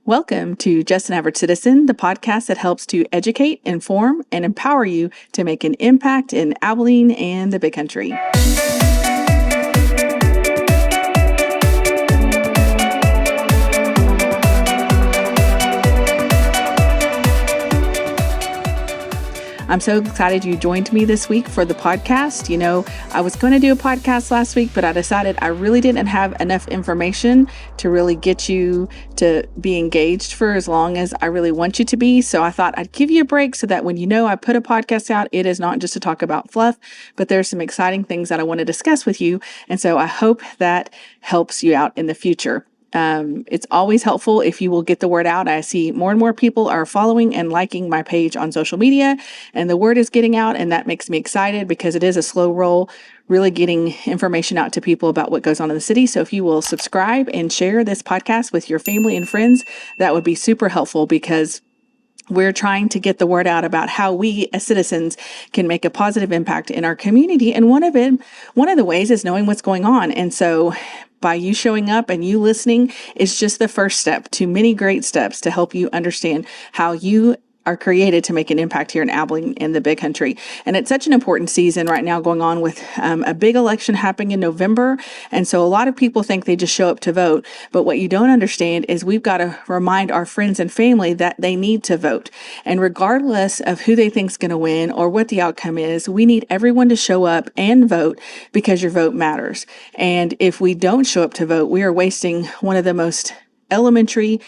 Welcome to Just an Average Citizen, the podcast that helps to educate, inform, and empower you to make an impact in Abilene and the Big Country. I'm so excited you joined me this week for the podcast. You know, I was going to do a podcast last week, but I decided I really didn't have enough information to really get you to be engaged for as long as I really want you to be. So I thought I'd give you a break so that when you know I put a podcast out, it is not just to talk about fluff, but there's some exciting things that I want to discuss with you. And so I hope that helps you out in the future. It's always helpful if you will get the word out. I see more and more people are following and liking my page on social media, and the word is getting out, and that makes me excited because it is a slow roll, really getting information out to people about what goes on in the city. So if you will subscribe and share this podcast with your family and friends, that would be super helpful because we're trying to get the word out about how we as citizens can make a positive impact in our community. And one of the ways is knowing what's going on. And so by you showing up and you listening is just the first step to many great steps to help you understand how you are created to make an impact here in Abilene in the Big Country. And it's such an important season right now going on with a big election happening in November. And so a lot of people think they just show up to vote. But what you don't understand is we've got to remind our friends and family that they need to vote. And regardless of who they think is going to win or what the outcome is, we need everyone to show up and vote because your vote matters. And if we don't show up to vote, we are wasting one of the most elementary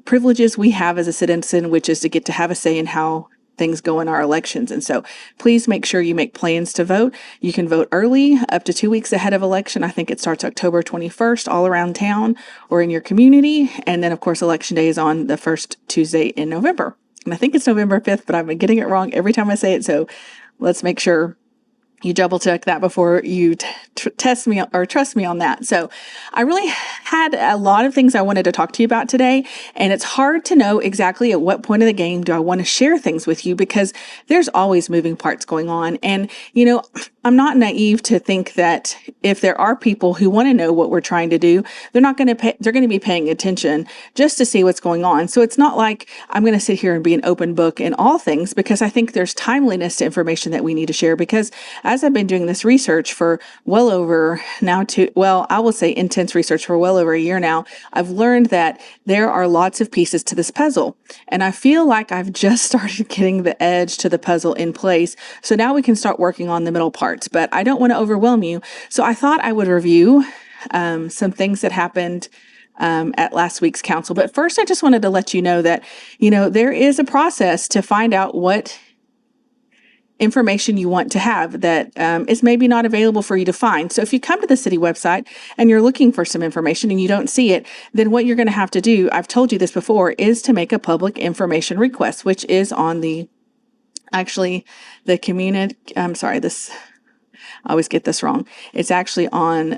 privileges we have as a citizen, which is to get to have a say in how things go in our elections. And so please make sure you make plans to vote. You can vote early, up to 2 weeks ahead of election. I think it starts October 21st all around town or in your community. And then, of course, Election Day is on the first Tuesday in November. And I think it's November 5th, but I've been getting it wrong every time I say it. So let's make sure you double check that before you test me or trust me on that. So I really had a lot of things I wanted to talk to you about today. And it's hard to know exactly at what point of the game do I want to share things with you because there's always moving parts going on. And, you know, I'm not naive to think that if there are people who want to know what we're trying to do, they're going to be paying attention just to see what's going on. So it's not like I'm going to sit here and be an open book in all things because I think there's timeliness to information that we need to share because as I've been doing this research for well over now I will say intense research for well over a year now, I've learned that there are lots of pieces to this puzzle. And I feel like I've just started getting the edge to the puzzle in place. So now we can start working on the middle parts, but I don't want to overwhelm you. So I thought I would review some things that happened at last week's council. But first, I just wanted to let you know that, you know, there is a process to find out what information you want to have that is maybe not available for you to find. So if you come to the city website and you're looking for some information and you don't see it, then what you're going to have to do, I've told you this before, is to make a public information request, which is on the community, I always get this wrong. It's actually on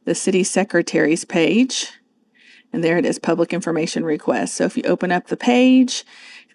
the city secretary's page. And there it is, public information request. So if you open up the page,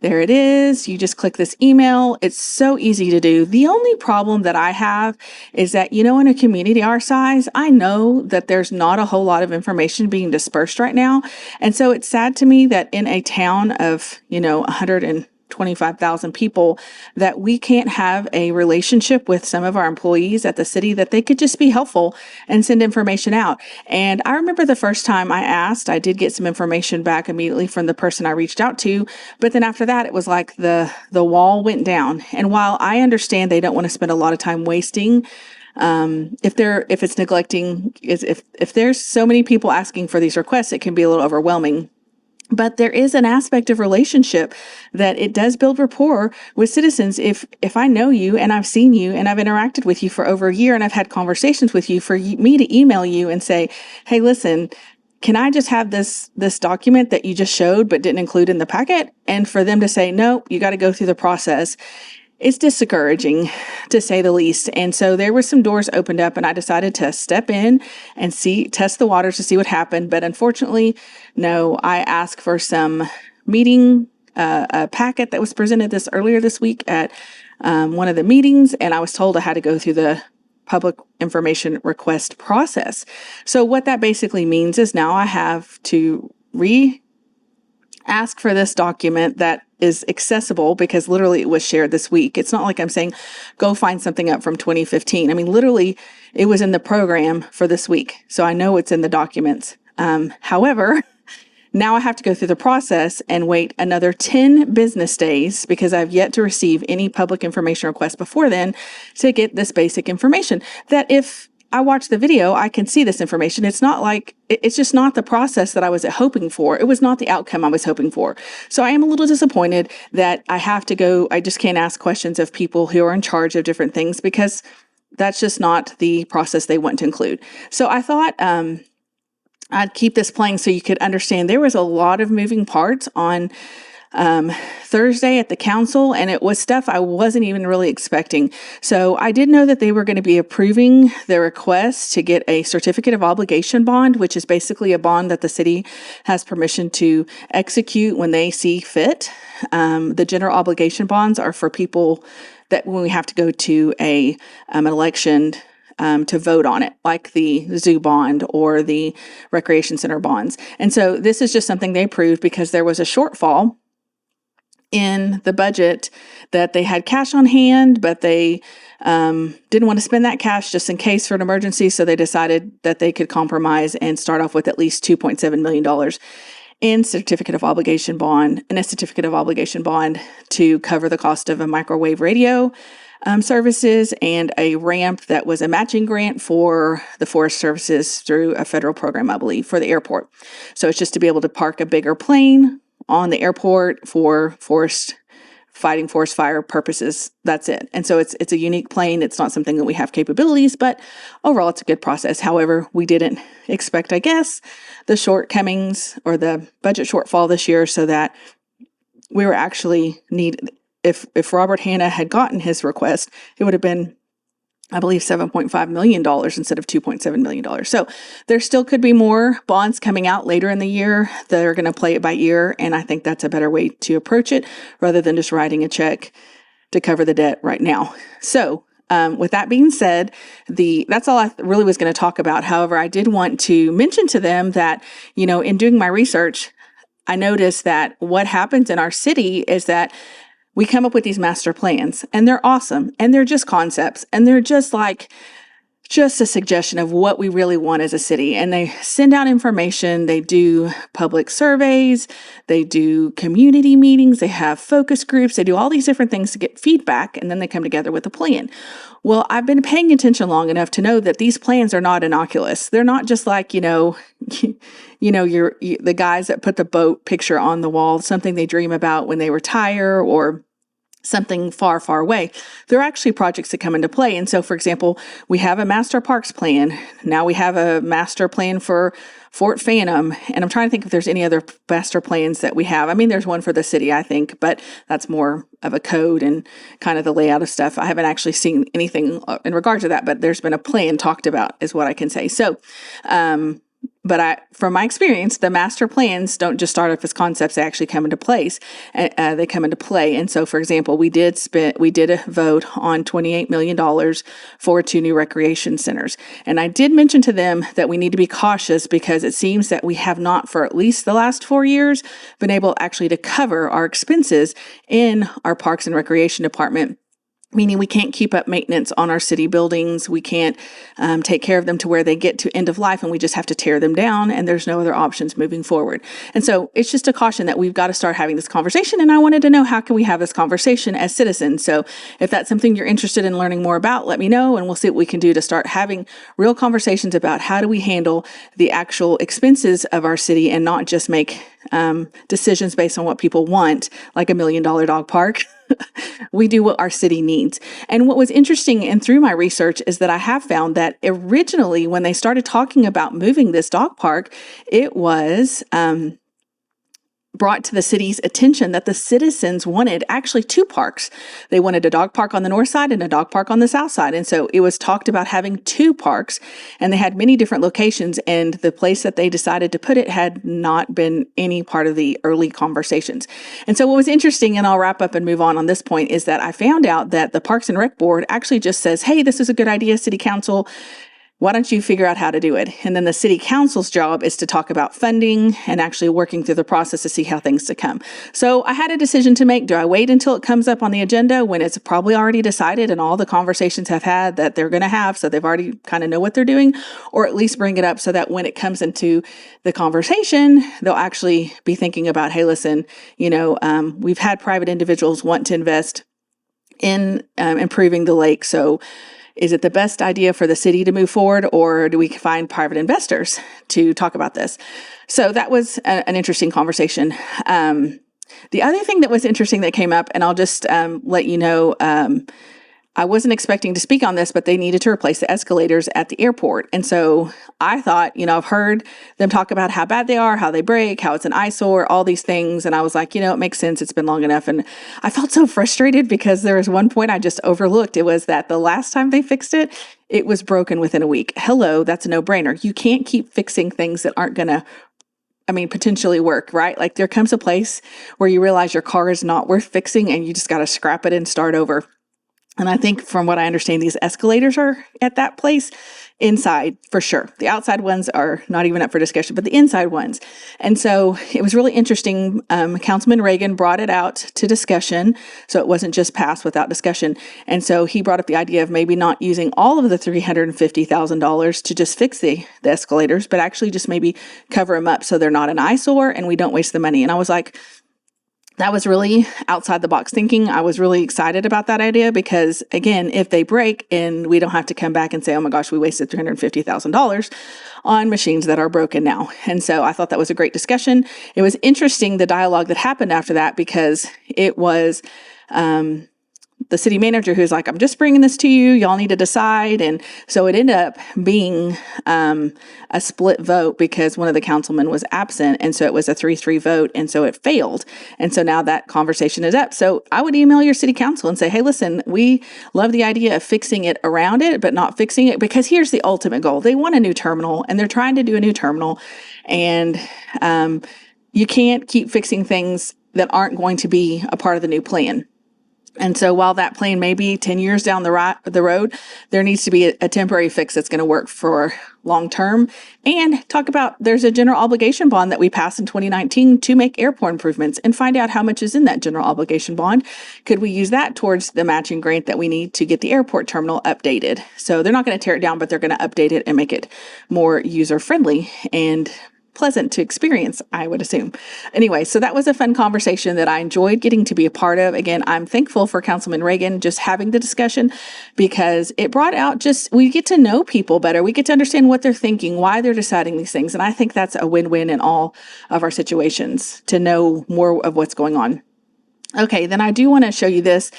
there it is. You just click this email. It's so easy to do. The only problem that I have is that, you know, in a community our size, I know that there's not a whole lot of information being dispersed right now. And so it's sad to me that in a town of, 125,000 people, that we can't have a relationship with some of our employees at the city that they could just be helpful and send information out. And I remember the first time I asked, I did get some information back immediately from the person I reached out to. But then after that, it was like the wall went down. And while I understand they don't want to spend a lot of time wasting, if there's so many people asking for these requests, it can be a little overwhelming. But there is an aspect of relationship that it does build rapport with citizens. If I know you and I've seen you and I've interacted with you for over a year and I've had conversations with you, for me to email you and say, hey, listen, can I just have this document that you just showed but didn't include in the packet? And for them to say, no, you got to go through the process. It's discouraging, to say the least. And so there were some doors opened up and I decided to step in and test the waters to see what happened. But unfortunately, no, I asked for some meeting, a packet that was presented earlier this week at one of the meetings. And I was told I had to go through the public information request process. So what that basically means is now I have to ask for this document that is accessible, because literally it was shared this week. It's not like I'm saying, go find something up from 2015. I mean, literally it was in the program for this week. So I know it's in the documents. However, now I have to go through the process and wait another 10 business days, because I've yet to receive any public information requests before then, to get this basic information that if I watch the video, I can see this information. It's not like, it's just not the process that I was hoping for. It was not the outcome I was hoping for. So I am a little disappointed that I have to go, I just can't ask questions of people who are in charge of different things, because that's just not the process they want to include. So I thought I'd keep this playing so you could understand there was a lot of moving parts on Thursday at the council, and it was stuff I wasn't even really expecting. So I did know that they were going to be approving the request to get a certificate of obligation bond, which is basically a bond that the city has permission to execute when they see fit. The general obligation bonds are for people that when we have to go to an election to vote on it, like the zoo bond or the recreation center bonds. And so this is just something they approved because there was a shortfall in the budget, that they had cash on hand, but they didn't want to spend that cash just in case for an emergency. So they decided that they could compromise and start off with at least $2.7 million in certificate of obligation bond, and a certificate of obligation bond to cover the cost of a microwave radio services and a ramp that was a matching grant for the forest services through a federal program, I believe, for the airport. So it's just to be able to park a bigger plane on the airport for fighting forest fire purposes. That's it. And so it's a unique plane. It's not something that we have capabilities, but overall it's a good process. However, we didn't expect, I guess, the shortcomings or the budget shortfall this year, so that we were actually if Robert Hanna had gotten his request, it would have been, I believe, $7.5 million instead of $2.7 million. So there still could be more bonds coming out later in the year that are going to play it by ear. And I think that's a better way to approach it, rather than just writing a check to cover the debt right now. So with that being said, that's all I really was going to talk about. However, I did want to mention to them that, in doing my research, I noticed that what happens in our city is that we come up with these master plans, and they're awesome, and they're just concepts, and they're just a suggestion of what we really want as a city. And they send out information, they do public surveys, they do community meetings, they have focus groups, they do all these different things to get feedback, and then they come together with a plan. Well, I've been paying attention long enough to know that these plans are not innocuous. They're not just like, the guys that put the boat picture on the wall, something they dream about when they retire, or something far, far away. There are actually projects that come into play. And so, for example, we have a master parks plan. Now we have a master plan for Fort Phantom. And I'm trying to think if there's any other master plans that we have. I mean, there's one for the city, I think, but that's more of a code and kind of the layout of stuff. I haven't actually seen anything in regard to that, but there's been a plan talked about, is what I can say. So, but from my experience, the master plans don't just start off as concepts; they actually come into place. They come into play. And so, for example, we did a vote on $28 million for 2 new recreation centers. And I did mention to them that we need to be cautious, because it seems that we have not, for at least the last 4 years, been able actually to cover our expenses in our Parks and Recreation Department. Meaning we can't keep up maintenance on our city buildings. We can't take care of them to where they get to end of life, and we just have to tear them down, and there's no other options moving forward. And so it's just a caution that we've got to start having this conversation. And I wanted to know, how can we have this conversation as citizens? So if that's something you're interested in learning more about, let me know, and we'll see what we can do to start having real conversations about how do we handle the actual expenses of our city, and not just make decisions based on what people want, like $1 million dog park. We do what our city needs. And what was interesting, and through my research, is that I have found that originally, when they started talking about moving this dog park, it was brought to the city's attention that the citizens wanted actually 2 parks. They wanted a dog park on the north side and a dog park on the south side. And so it was talked about having 2 parks, and they had many different locations, and the place that they decided to put it had not been any part of the early conversations. And so what was interesting, and I'll wrap up and move on this point, is that I found out that the Parks and Rec Board actually just says, hey, this is a good idea, City Council. Why don't you figure out how to do it? And then the city council's job is to talk about funding and actually working through the process to see how things to come. So I had a decision to make. Do I wait until it comes up on the agenda when it's probably already decided and all the conversations have had that they're going to have, so they've already kind of know what they're doing, or at least bring it up so that when it comes into the conversation, they'll actually be thinking about, hey, listen, we've had private individuals want to invest in improving the lake. So is it the best idea for the city to move forward, or do we find private investors to talk about this? So that was an interesting conversation. The other thing that was interesting that came up, and I'll just let you know, I wasn't expecting to speak on this, but they needed to replace the escalators at the airport. And so I thought, I've heard them talk about how bad they are, how they break, how it's an eyesore, all these things. And I was like, it makes sense. It's been long enough. And I felt so frustrated because there was one point I just overlooked. It was that the last time they fixed it, it was broken within a week. Hello, that's a no-brainer. You can't keep fixing things that aren't going to potentially work, right? Like there comes a place where you realize your car is not worth fixing and you just got to scrap it and start over. And I think from what I understand, these escalators are at that place inside for sure. The outside ones are not even up for discussion, but the inside ones. And so it was really interesting. Councilman Reagan brought it out to discussion. So it wasn't just passed without discussion. And so he brought up the idea of maybe not using all of the $350,000 to just fix the escalators, but actually just maybe cover them up so they're not an eyesore and we don't waste the money. And I was like, that was really outside the box thinking. I was really excited about that idea because, again, if they break and we don't have to come back and say, oh my gosh, we wasted $350,000 on machines that are broken now. And so I thought that was a great discussion. It was interesting, the dialogue that happened after that, because it was the city manager who's like, I'm just bringing this to you. Y'all need to decide. And so it ended up being a split vote because one of the councilmen was absent. And so it was a 3-3 vote. And so it failed. And so now that conversation is up. So I would email your city council and say, hey, listen, we love the idea of fixing it around it, but not fixing it, because here's the ultimate goal. They want a new terminal and they're trying to do a new terminal. And you can't keep fixing things that aren't going to be a part of the new plan. And so while that plan may be 10 years down the road, there needs to be a temporary fix that's going to work for long term. And talk about, there's a general obligation bond that we passed in 2019 to make airport improvements, and find out how much is in that general obligation bond. Could we use that towards the matching grant that we need to get the airport terminal updated? So they're not going to tear it down, but they're going to update it and make it more user friendly and pleasant to experience, I would assume. Anyway, so that was a fun conversation that I enjoyed getting to be a part of. Again, I'm thankful for Councilman Reagan just having the discussion, because it brought out we get to know people better. We get to understand what they're thinking, why they're deciding these things. And I think that's a win-win in all of our situations, to know more of what's going on. Okay, then I do want to show you this.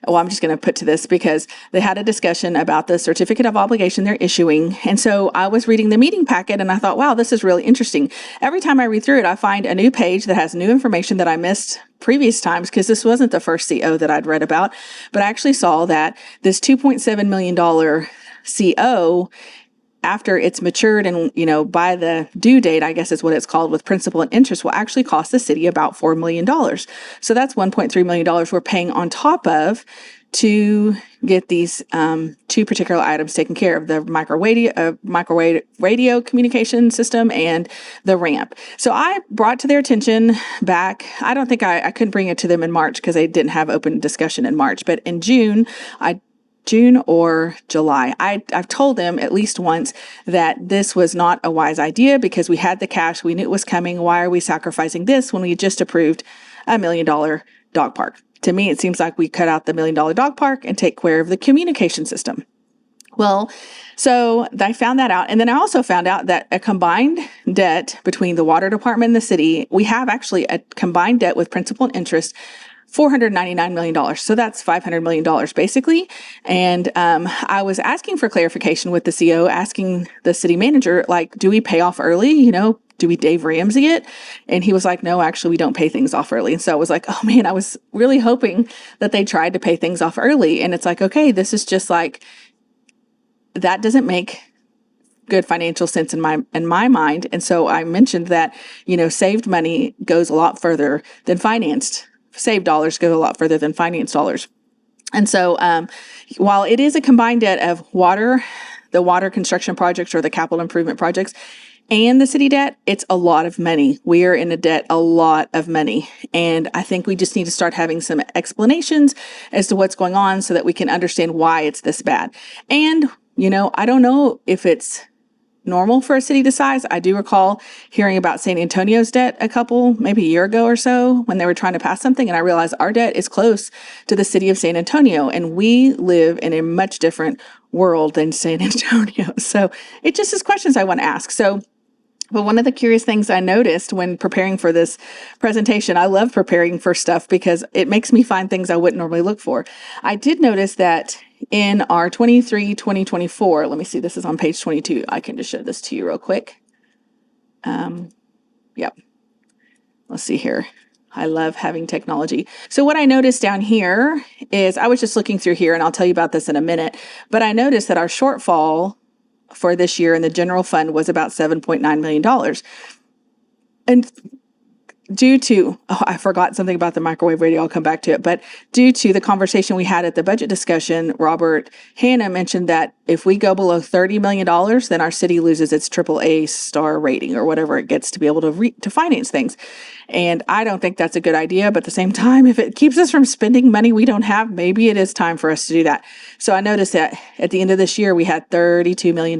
Well, I'm just going to put to this because they had a discussion about the certificate of obligation they're issuing. And so I was reading the meeting packet and I thought, wow, this is really interesting. Every time I read through it, I find a new page that has new information that I missed previous times, because this wasn't the first CO that I'd read about. But I actually saw that this $2.7 million CO, after it's matured and, by the due date, I guess is what it's called, with principal and interest, will actually cost the city about $4 million. So that's $1.3 million we're paying on top of to get these two particular items taken care of: the microwave radio communication system and the ramp. So I brought to their attention back, I don't think I couldn't bring it to them in March because they didn't have open discussion in March, but in June or July, I've told them at least once that this was not a wise idea, because we had the cash, we knew it was coming. Why are we sacrificing this when we just approved $1 million dog park? To me, it seems like we cut out the $1 million dog park and take care of the communication system. Well, so I found that out. And then I also found out that a combined debt between the water department and the city, we have actually a combined debt with principal and interest, $499 million. So that's $500 million basically. And I was asking for clarification with the CO, asking the city manager, like, do we pay off early? Do we Dave Ramsey it? And he was like, no, actually, we don't pay things off early. And so I was like, oh man, I was really hoping that they tried to pay things off early. And it's like, okay, this is just like, that doesn't make good financial sense in my mind. And so I mentioned that, saved money goes a lot further than financed. Saved dollars go a lot further than financed dollars. And so while it is a combined debt of water, the water construction projects or the capital improvement projects and the city debt, it's a lot of money. We are in a debt, a lot of money. And I think we just need to start having some explanations as to what's going on so that we can understand why it's this bad. And, I don't know if it's normal for a city this size. I do recall hearing about San Antonio's debt maybe a year ago or so when they were trying to pass something. And I realized our debt is close to the city of San Antonio. And we live in a much different world than San Antonio. So it just is questions I want to ask. But one of the curious things I noticed when preparing for this presentation, I love preparing for stuff because it makes me find things I wouldn't normally look for. I did notice that in our 2024, let me see, this is on page 22. I can just show this to you real quick. Yep. Let's see here. I love having technology. So what I noticed down here is I was just looking through here, and I'll tell you about this in a minute, but I noticed that our shortfall for this year in the general fund was about $7.9 million. And due to, I forgot something about the microwave radio, I'll come back to it, but due to the conversation we had at the budget discussion, Robert Hanna mentioned that if we go below $30 million, then our city loses its AAA star rating or whatever it gets to be able to finance things. And I don't think that's a good idea, but at the same time, if it keeps us from spending money we don't have, maybe it is time for us to do that. So I noticed that at the end of this year, we had $32 million.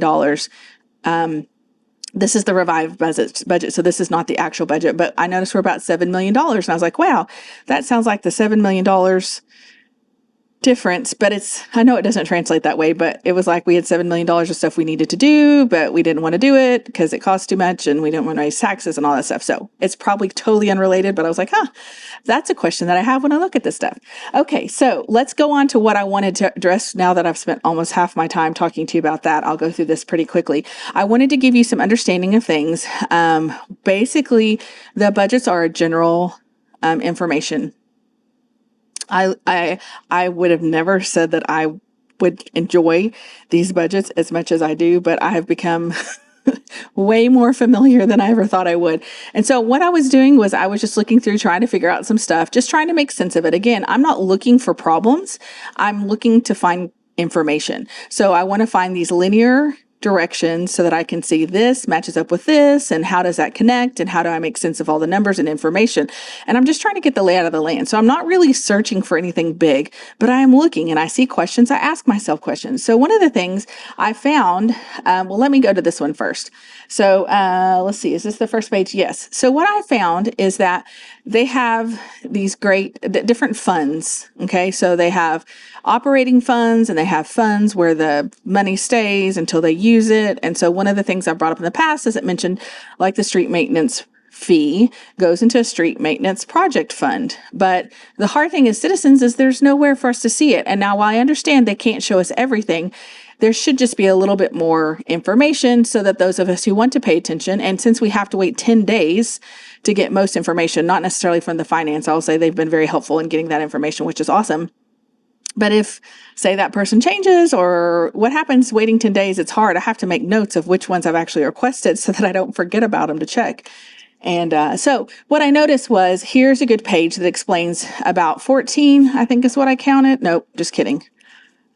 This is the revised budget, so this is not the actual budget, but I noticed we're about $7 million. And I was like, wow, that sounds like the $7 million difference, but I know it doesn't translate that way, but it was like we had $7 million of stuff we needed to do, but we didn't want to do it because it cost too much and we didn't want to raise taxes and all that stuff. So it's probably totally unrelated, but I was like, that's a question that I have when I look at this stuff. Okay, so let's go on to what I wanted to address now that I've spent almost half my time talking to you about that. I'll go through this pretty quickly. I wanted to give you some understanding of things. Basically, the budgets are general information. I would have never said that I would enjoy these budgets as much as I do, but I have become way more familiar than I ever thought I would. And so what I was doing was I was just looking through, trying to figure out some stuff, just trying to make sense of it. Again, I'm not looking for problems. I'm looking to find information. So I want to find these linear directions so that I can see this matches up with this and how does that connect and how do I make sense of all the numbers and information. And I'm just trying to get the layout of the land. So I'm not really searching for anything big, but I am looking and I see questions. I ask myself questions. So one of the things I found, let me go to this one first. So let's see, is this the first page? Yes. So what I found is that they have these great different funds. Okay. So they have operating funds and they have funds where the money stays until they use it. And so one of the things I brought up in the past is it mentioned like the street maintenance fee goes into a street maintenance project fund. But the hard thing as citizens is there's nowhere for us to see it. And now while I understand they can't show us everything, there should just be a little bit more information so that those of us who want to pay attention, and since we have to wait 10 days to get most information, not necessarily from the finance, I'll say they've been very helpful in getting that information, which is awesome. But if, say, that person changes or what happens waiting 10 days, it's hard. I have to make notes of which ones I've actually requested so that I don't forget about them to check. And so what I noticed was here's a good page that explains about 14, I think is what I counted. Nope, just kidding.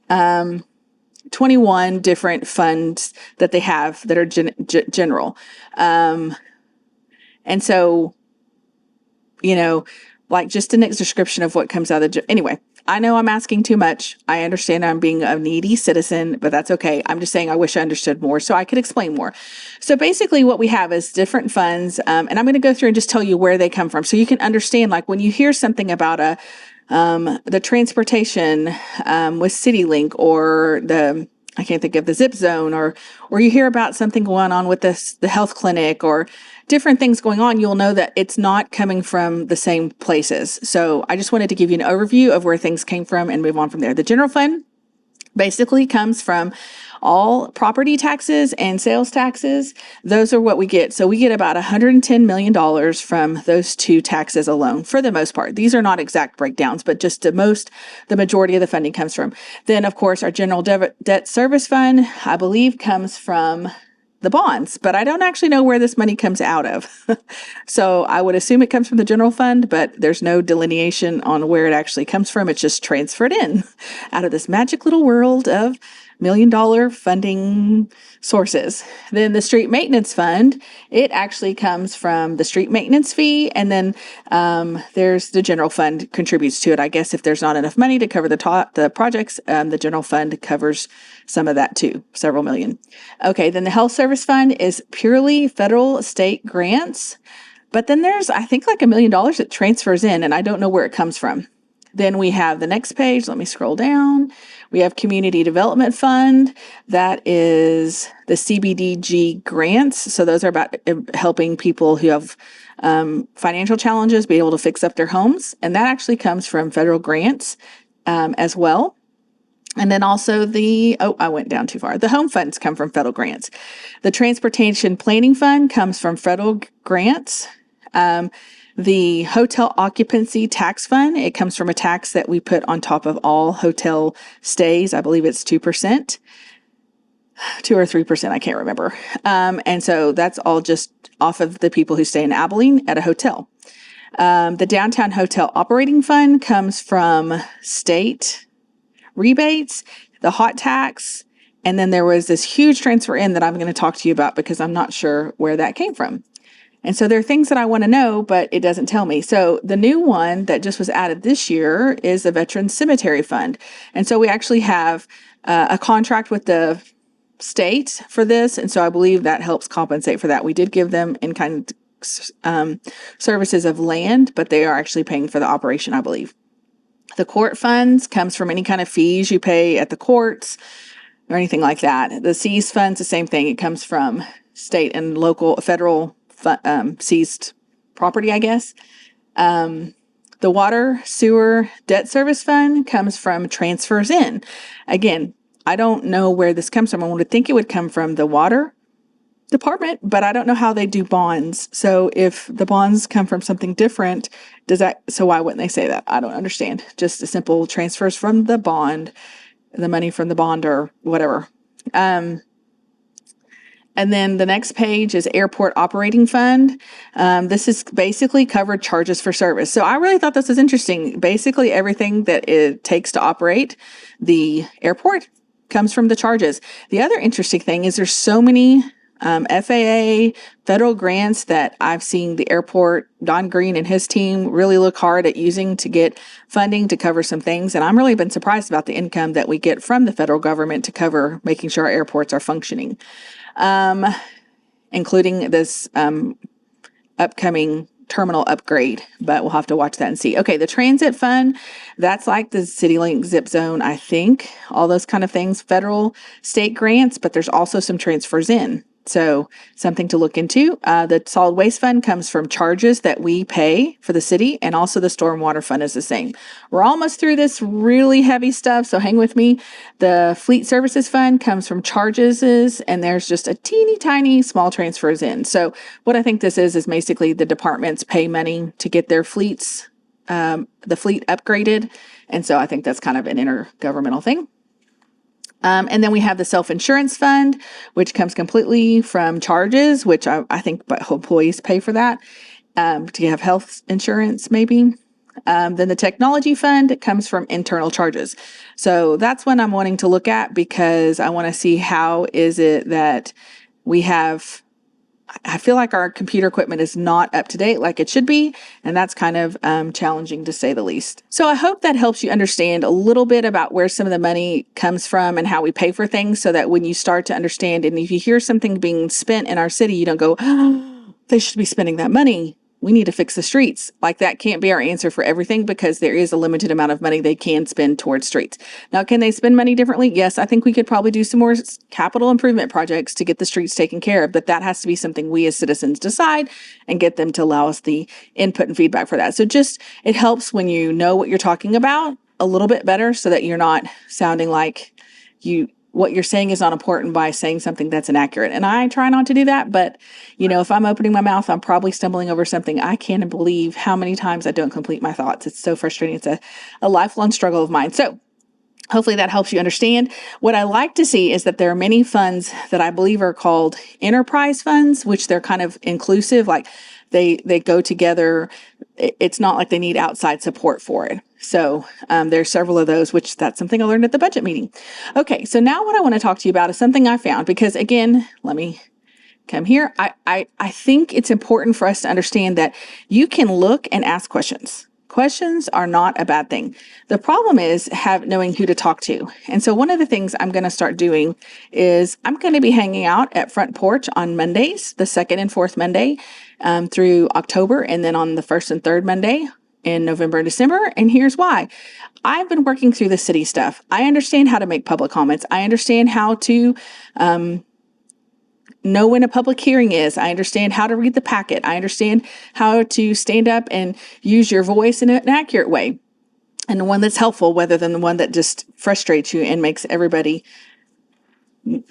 21 different funds that they have that are general. And so, like just a next description of what comes out of anyway. I know I'm asking too much. I understand I'm being a needy citizen, but that's okay. I'm just saying I wish I understood more so I could explain more. So basically what we have is different funds, and I'm going to go through and just tell you where they come from so you can understand, like when you hear something about the transportation with CityLink or I can't think of the zip zone, or you hear about something going on with the health clinic or different things going on, you'll know that it's not coming from the same places. So I just wanted to give you an overview of where things came from and move on from there. The general fund basically comes from all property taxes and sales taxes. Those are what we get. So we get about $110 million from those two taxes alone for the most part. These are not exact breakdowns, but just the majority of the funding comes from. Then, of course, our general debt service fund, I believe, comes from the bonds, but I don't actually know where this money comes out of. So I would assume it comes from the general fund, but there's no delineation on where it actually comes from. It's just transferred in out of this magic little world of million funding sources. Then the street maintenance fund, it actually comes from the street maintenance fee. And then there's the general fund contributes to it. I guess if there's not enough money to cover the projects, the general fund covers some of that too, several million. Okay, then the health service fund is purely federal state grants. But then there's, I think, like $1 million that transfers in, and I don't know where it comes from. Then we have the next page. Let me scroll down. We have Community Development Fund. That is the CBDG grants. So those are about helping people who have financial challenges be able to fix up their homes. And that actually comes from federal grants as well. And then also I went down too far. The home funds come from federal grants. The Transportation Planning Fund comes from federal grants. The Hotel Occupancy Tax Fund, it comes from a tax that we put on top of all hotel stays. I believe it's 2%, 2 or 3%, I can't remember. And so that's all just off of the people who stay in Abilene at a hotel. The Downtown Hotel Operating Fund comes from state rebates, the hot tax, and then there was this huge transfer in that I'm going to talk to you about because I'm not sure where that came from. And so there are things that I want to know, but it doesn't tell me. So the new one that just was added this year is the Veterans Cemetery Fund. And so we actually have a contract with the state for this. And so I believe that helps compensate for that. We did give them in-kind services of land, but they are actually paying for the operation, I believe. The court funds comes from any kind of fees you pay at the courts or anything like that. The seized funds, the same thing. It comes from state and local, federal seized property, I guess. The Water Sewer Debt Service Fund comes from transfers in. Again, I don't know where this comes from. I would think it would come from the water department, but I don't know how they do bonds. So if the bonds come from something different, so why wouldn't they say that? I don't understand. Just a simple transfers from the bond, the money from the bond or whatever. And then the next page is Airport Operating Fund. This is basically covered charges for service. So I really thought this was interesting. Basically, everything that it takes to operate the airport comes from the charges. The other interesting thing is there's so many FAA federal grants that I've seen the airport, Don Green and his team really look hard at using to get funding to cover some things. And I'm really been surprised about the income that we get from the federal government to cover making sure our airports are functioning. Including this upcoming terminal upgrade, but we'll have to watch that and see. Okay, the transit fund, that's like the CityLink zip zone, I think, all those kind of things, federal, state grants, but there's also some transfers in. So something to look into. The solid waste fund comes from charges that we pay for the city, and also the stormwater fund is the same. We're almost through this really heavy stuff, so hang with me. The fleet services fund comes from charges, and there's just a teeny tiny small transfers in. So what I think this is basically the departments pay money to get their fleets, the fleet upgraded. And so I think that's kind of an intergovernmental thing. And then we have the self-insurance fund, which comes completely from charges, which I think employees pay for that, to have health insurance maybe. Then the technology fund comes from internal charges. So that's one I'm wanting to look at because I want to see how is it that I feel like our computer equipment is not up to date like it should be, and that's kind of challenging to say the least. So I hope that helps you understand a little bit about where some of the money comes from and how we pay for things, so that when you start to understand, and if you hear something being spent in our city, you don't go, oh, they should be spending that money. We need to fix the streets. Like that can't be our answer for everything because there is a limited amount of money they can spend towards streets. Now, can they spend money differently? Yes, I think we could probably do some more capital improvement projects to get the streets taken care of, but that has to be something we as citizens decide and get them to allow us the input and feedback for that. So it helps when you know what you're talking about a little bit better so that you're not sounding like what you're saying is not important by saying something that's inaccurate. And I try not to do that, but if I'm opening my mouth, I'm probably stumbling over something. I can't believe how many times I don't complete my thoughts. It's so frustrating. It's a lifelong struggle of mine. So hopefully that helps you understand. What I like to see is that there are many funds that I believe are called enterprise funds, which they're kind of inclusive, like they go together. It's not like they need outside support for it. So there's several of those, which that's something I learned at the budget meeting. Okay, so now what I want to talk to you about is something I found, because again, let me come here. I think it's important for us to understand that you can look and ask questions. Questions are not a bad thing. The problem is knowing who to talk to. And so one of the things I'm going to start doing is I'm going to be hanging out at Front Porch on Mondays, the second and fourth Monday through October, and then on the first and third Monday in November and December. And here's why. I've been working through the city stuff. I understand how to make public comments. I understand how to know when a public hearing is. I understand how to read the packet. I understand how to stand up and use your voice in an accurate way, and the one that's helpful rather than the one that just frustrates you and makes everybody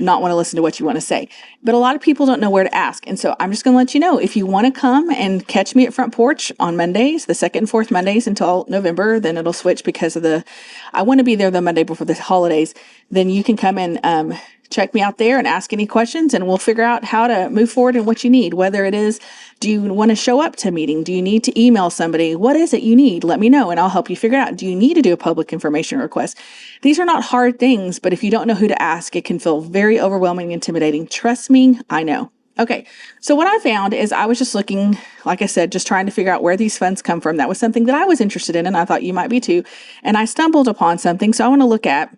not want to listen to what you want to say. But a lot of people don't know where to ask. And so I'm just going to let you know, if you want to come and catch me at Front Porch on Mondays, the second and fourth Mondays until November, then it'll switch because I want to be there the Monday before the holidays. Then you can come and check me out there and ask any questions, and we'll figure out how to move forward and what you need. Whether it is, do you want to show up to a meeting? Do you need to email somebody? What is it you need? Let me know and I'll help you figure out. Do you need to do a public information request? These are not hard things, but if you don't know who to ask, it can feel very overwhelming and intimidating. Trust me, I know. Okay, so what I found is I was just looking, like I said, just trying to figure out where these funds come from. That was something that I was interested in, and I thought you might be too. And I stumbled upon something, so I want to look at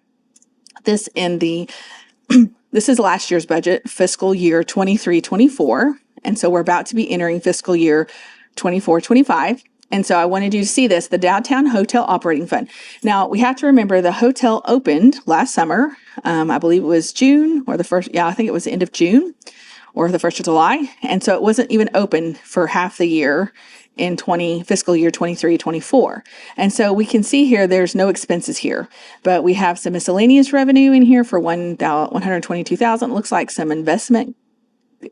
this in the this is last year's budget, fiscal year 23-24. And so we're about to be entering fiscal year 24-25. And so I wanted you to see this, the Downtown Hotel Operating Fund. Now, we have to remember the hotel opened last summer. I believe it was June or I think it was the end of June or the 1st of July. And so it wasn't even open for half the year in fiscal year 23-24. And so we can see here there's no expenses here, but we have some miscellaneous revenue in here for $122,000. It looks like some investment.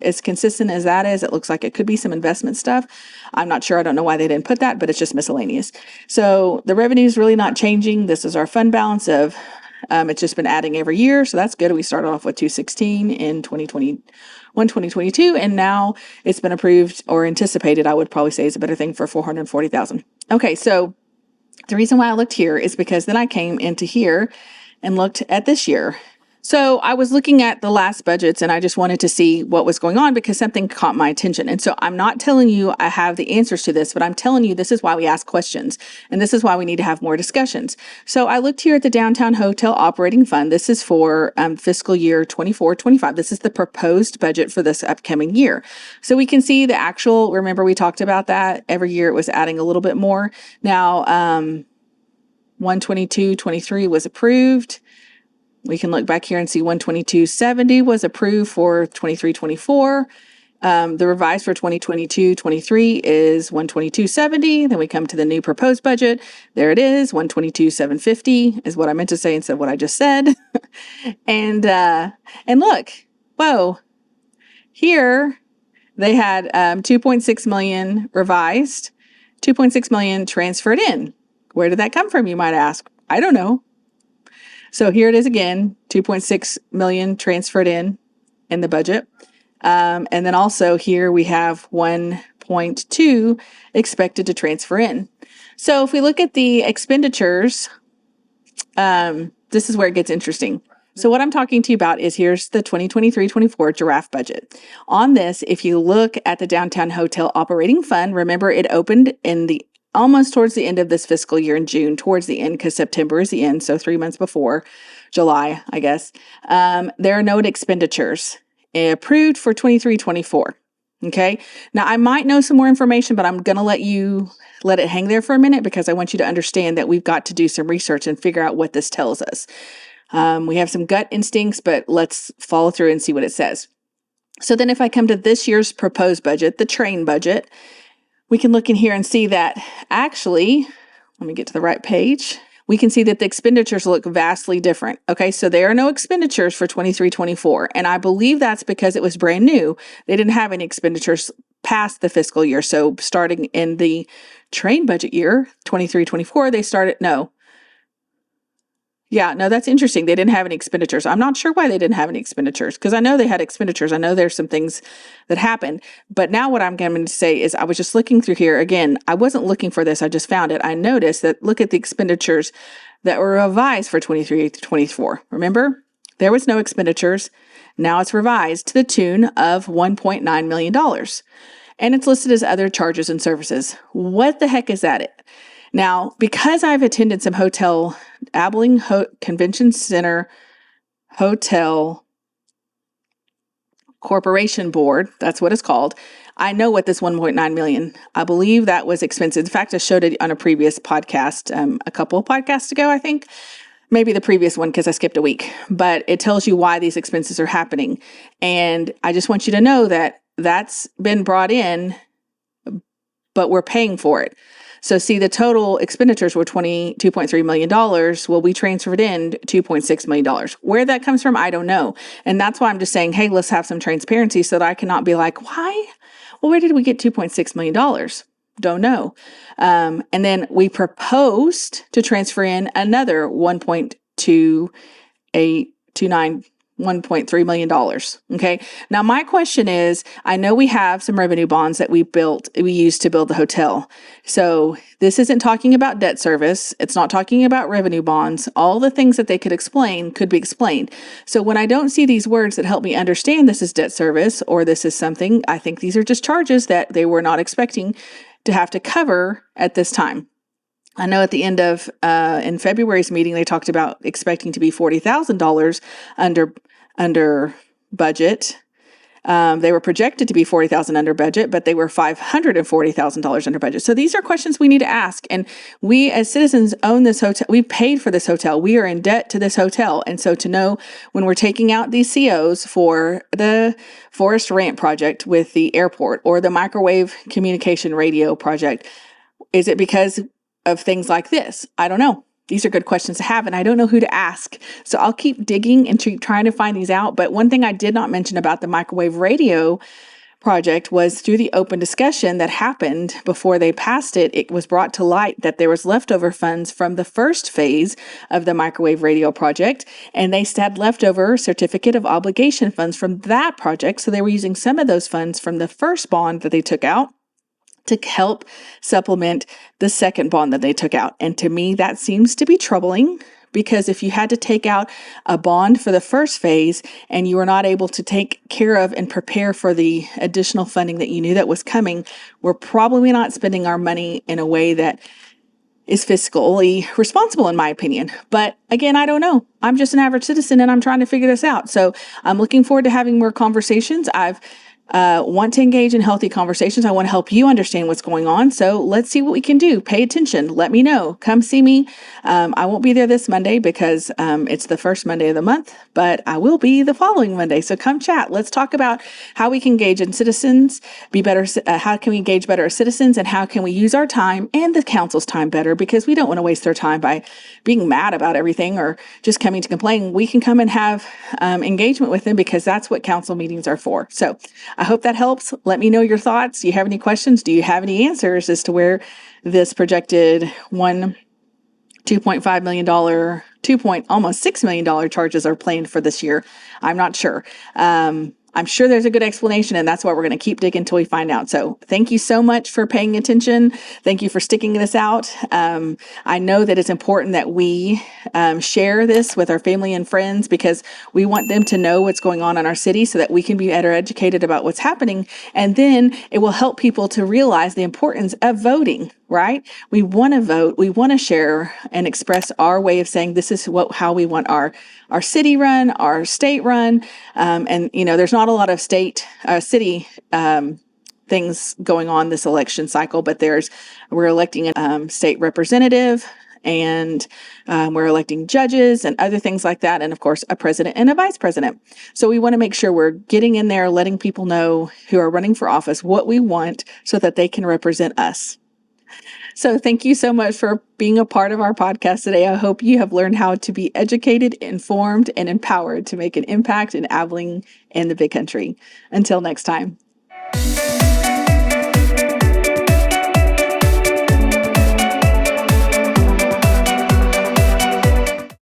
As consistent as that is, it looks like it could be some investment stuff. I'm not sure. I don't know why they didn't put that, but it's just miscellaneous. So the revenue is really not changing. This is our fund balance of it's just been adding every year. So that's good. We started off with 216 in 2022, and now it's been approved or anticipated, I would probably say is a better thing, for 440,000. Okay. So the reason why I looked here is because then I came into here and looked at this year. So I was looking at the last budgets and I just wanted to see what was going on because something caught my attention. And so I'm not telling you I have the answers to this, but I'm telling you this is why we ask questions and this is why we need to have more discussions. So I looked here at the Downtown Hotel Operating Fund. This is for fiscal year 24-25. This is the proposed budget for this upcoming year. So we can see the actual, remember we talked about that every year it was adding a little bit more. Now 122-23 was approved. We can look back here and see 122.70 was approved for 23-24. The revised for 2022-23 is 122.70. Then we come to the new proposed budget. There it is, 122.750 is what I meant to say instead of what I just said. And look, whoa, here they had 2.6 million revised, 2.6 million transferred in. Where did that come from, you might ask? I don't know. So here it is again, 2.6 million transferred in the budget. And then also here we have 1.2 expected to transfer in. So if we look at the expenditures, this is where it gets interesting. So what I'm talking to you about is here's the 2023-24 giraffe budget. On this, if you look at the Downtown Hotel Operating Fund, remember it opened in almost towards the end of this fiscal year in June, towards the end, because September is the end, so 3 months before July, I guess. There are no expenditures approved for 23-24. Okay. Now I might know some more information, but I'm going to let it hang there for a minute because I want you to understand that we've got to do some research and figure out what this tells us. We have some gut instincts, but let's follow through and see what it says. So then if I come to this year's proposed budget, the train budget, we can look in here and see that actually, let me get to the right page. We can see that the expenditures look vastly different. Okay, so there are no expenditures for 23-24. And I believe that's because it was brand new. They didn't have any expenditures past the fiscal year. So starting in the train budget year, 23-24, they started, Yeah, no, that's interesting. They didn't have any expenditures. I'm not sure why they didn't have any expenditures because I know they had expenditures. I know there's some things that happened. But now what I'm going to say is I was just looking through here. Again, I wasn't looking for this. I just found it. I noticed that look at the expenditures that were revised for 23 to 24. Remember, there was no expenditures. Now it's revised to the tune of $1.9 million. And it's listed as other charges and services. What the heck is that? Now, because I've attended some Abilene Convention Center Hotel Corporation Board, that's what it's called, I know what this 1.9 million, I believe that was expensive. In fact, I showed it on a previous podcast, a couple of podcasts ago, I think. Maybe the previous one because I skipped a week. But it tells you why these expenses are happening. And I just want you to know that that's been brought in, but we're paying for it. So see, the total expenditures were $22.3 million. Well, we transferred in $2.6 million. Where that comes from, I don't know. And that's why I'm just saying, hey, let's have some transparency so that I cannot be like, why? Well, where did we get $2.6 million? Don't know. And then we proposed to transfer in another $1.3 million. Okay. Now my question is, I know we have some revenue bonds that we used to build the hotel. So this isn't talking about debt service. It's not talking about revenue bonds. All the things that they could explain could be explained. So when I don't see these words that help me understand this is debt service or this is something, I think these are just charges that they were not expecting to have to cover at this time. I know at the end of, in February's meeting, they talked about expecting to be $40,000 under budget. They were projected to be $40,000 under budget, but they were $540,000 under budget. So these are questions we need to ask. And we as citizens own this hotel. We paid for this hotel. We are in debt to this hotel. And so to know when we're taking out these COs for the Forest Ramp project with the airport or the microwave communication radio project, is it because of things like this? I don't know. These are good questions to have, and I don't know who to ask. So I'll keep digging and trying to find these out. But one thing I did not mention about the microwave radio project was through the open discussion that happened before they passed it, it was brought to light that there was leftover funds from the first phase of the microwave radio project, and they had leftover certificate of obligation funds from that project. So they were using some of those funds from the first bond that they took out to help supplement the second bond that they took out. And to me, that seems to be troubling because if you had to take out a bond for the first phase and you were not able to take care of and prepare for the additional funding that you knew that was coming, we're probably not spending our money in a way that is fiscally responsible, in my opinion. But again, I don't know. I'm just an average citizen and I'm trying to figure this out. So I'm looking forward to having more conversations. I've want to engage in healthy conversations. I want to help you understand what's going on. So let's see what we can do. Pay attention. Let me know. Come see me. I won't be there this Monday because it's the first Monday of the month, but I will be the following Monday. So come chat. Let's talk about how we can engage in citizens, be better. How can we engage better as citizens, and how can we use our time and the council's time better, because we don't want to waste their time by being mad about everything or just coming to complain. We can come and have engagement with them because that's what council meetings are for. So I hope that helps. Let me know your thoughts. Do you have any questions? Do you have any answers as to where this projected $2.5 million, almost $6 million charges are planned for this year? I'm not sure. I'm sure there's a good explanation, and that's why we're going to keep digging until we find out. So thank you so much for paying attention. Thank you for sticking this out. I know that it's important that we share this with our family and friends because we want them to know what's going on in our city so that we can be better educated about what's happening. And then it will help people to realize the importance of voting, right? We want to vote. We want to share and express our way of saying this is how we want our city run, our state run. And, there's not a lot of city things going on this election cycle, but we're electing a state representative, and we're electing judges and other things like that. And of course, a president and a vice president. So we want to make sure we're getting in there, letting people know who are running for office what we want so that they can represent us. So thank you so much for being a part of our podcast today. I hope you have learned how to be educated, informed, and empowered to make an impact in Abilene and the Big Country. Until next time.